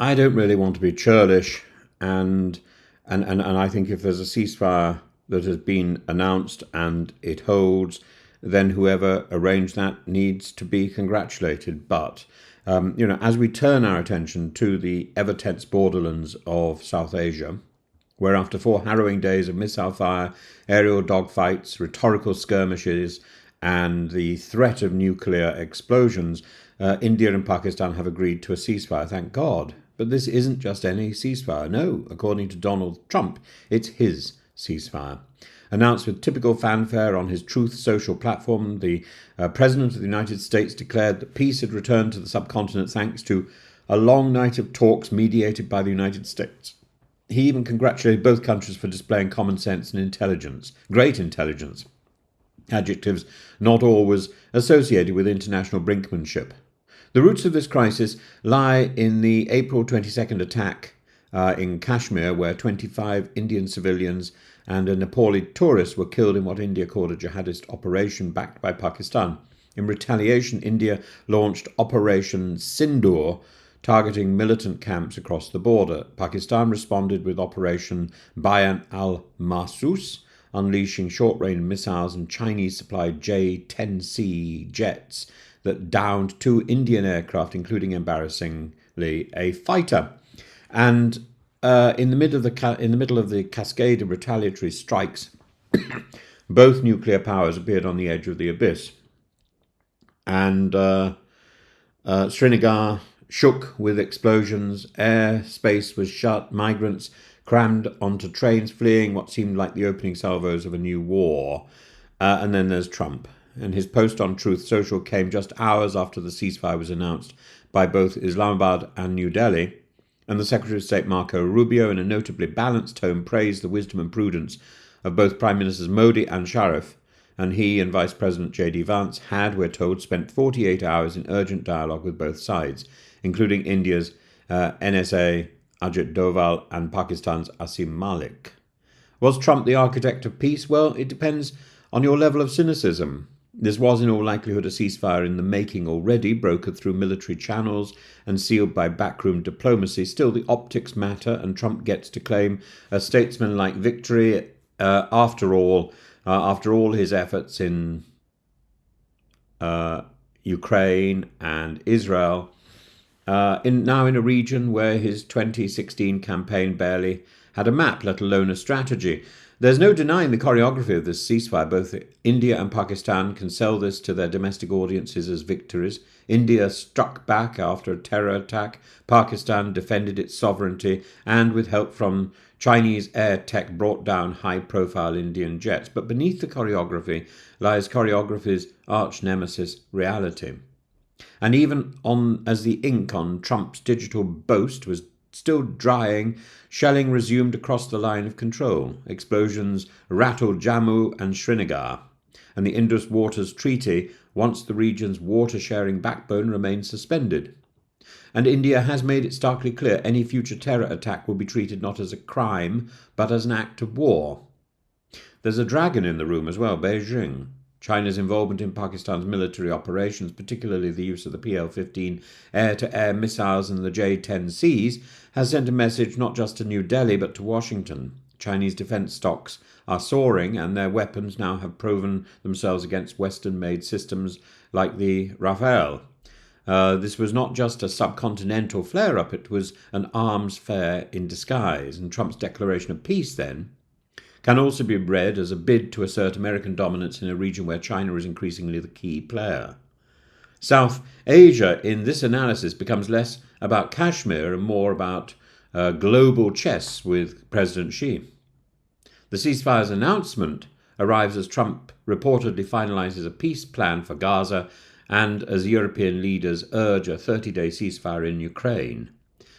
I don't really want to be churlish, and and I think if there's a ceasefire that has been announced and it holds, then whoever arranged that needs to be congratulated. But as we turn our attention to the ever tense borderlands of South Asia, where after 4 harrowing days of missile fire, aerial dogfights, rhetorical skirmishes, and the threat of nuclear explosions, India and Pakistan have agreed to a ceasefire, thank God. But this isn't just any ceasefire. No, according to Donald Trump, it's his ceasefire. Announced with typical fanfare on his Truth Social platform, the President of the United States declared that peace had returned to the subcontinent thanks to a long night of talks mediated by the United States. He even congratulated both countries for displaying common sense and intelligence, great intelligence, adjectives not always associated with international brinkmanship. The roots of this crisis lie in the April 22nd attack in Kashmir, where 25 Indian civilians and a Nepali tourist were killed in what India called a jihadist operation backed by Pakistan. In retaliation, India launched Operation Sindoor, targeting militant camps across the border. Pakistan responded with Operation Bayan al-Mahsus, unleashing short-range missiles and Chinese-supplied J-10C jets that downed 2 Indian aircraft, including, embarrassingly, a fighter. And in the middle of the cascade of retaliatory strikes, both nuclear powers appeared on the edge of the abyss. And Srinagar shook with explosions, airspace was shut, migrants crammed onto trains fleeing what seemed like the opening salvos of a new war. And then there's Trump. And his post on Truth Social came just hours after the ceasefire was announced by both Islamabad and New Delhi. And the Secretary of State Marco Rubio, in a notably balanced tone, praised the wisdom and prudence of both Prime Ministers Modi and Sharif. And he and Vice President J.D. Vance had, we're told, spent 48 hours in urgent dialogue with both sides, including India's NSA Ajit Doval and Pakistan's Asim Malik. Was Trump the architect of peace? Well, it depends on your level of cynicism. This was in all likelihood a ceasefire in the making already, brokered through military channels and sealed by backroom diplomacy. Still, the optics matter, and Trump gets to claim a statesman-like victory after all his efforts in Ukraine and Israel. Now in a region where his 2016 campaign barely had a map, let alone a strategy. There's no denying the choreography of this ceasefire. Both India and Pakistan can sell this to their domestic audiences as victories. India struck back after a terror attack. Pakistan defended its sovereignty and, with help from Chinese air tech, brought down high-profile Indian jets. But beneath the choreography lies choreography's arch-nemesis, reality. And even as the ink on Trump's digital boast was still drying, shelling resumed across the line of control. Explosions rattled Jammu and Srinagar, and the Indus Waters Treaty, once the region's water-sharing backbone, remained suspended. And India has made it starkly clear any future terror attack will be treated not as a crime, but as an act of war. There's a dragon in the room as well, Beijing. China's involvement in Pakistan's military operations, particularly the use of the PL-15 air-to-air missiles and the J-10Cs, has sent a message not just to New Delhi but to Washington. Chinese defense stocks are soaring, and their weapons now have proven themselves against Western-made systems like the Rafale. This was not just a subcontinental flare-up, it was an arms fair in disguise, and Trump's declaration of peace, then, can also be read as a bid to assert American dominance in a region where China is increasingly the key player. South Asia, in this analysis, becomes less about Kashmir and more about global chess with President Xi. The ceasefire's announcement arrives as Trump reportedly finalises a peace plan for Gaza and as European leaders urge a 30-day ceasefire in Ukraine.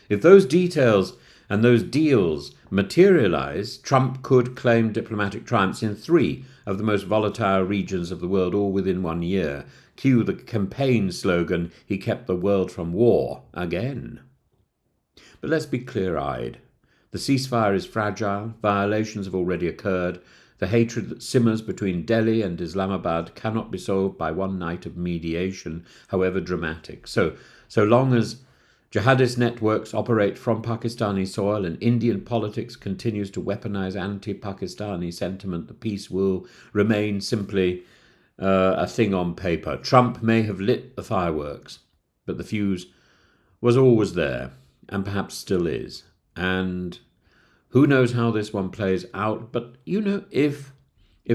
If those details and those deals materialise, Trump could claim diplomatic triumphs in 3 of the most volatile regions of the world, all within 1 year. Cue the campaign slogan, "He kept the world from war," again. But let's be clear-eyed. The ceasefire is fragile, violations have already occurred, the hatred that simmers between Delhi and Islamabad cannot be solved by one night of mediation, however dramatic. So long as Jihadist networks operate from Pakistani soil, and Indian politics continues to weaponize anti-Pakistani sentiment. The peace will remain simply a thing on paper. Trump may have lit the fireworks, but the fuse was always there, and perhaps still is. And who knows how this one plays out? But if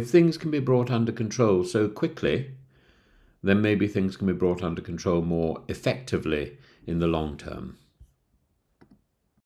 things can be brought under control so quickly, then maybe things can be brought under control more effectively in the long term.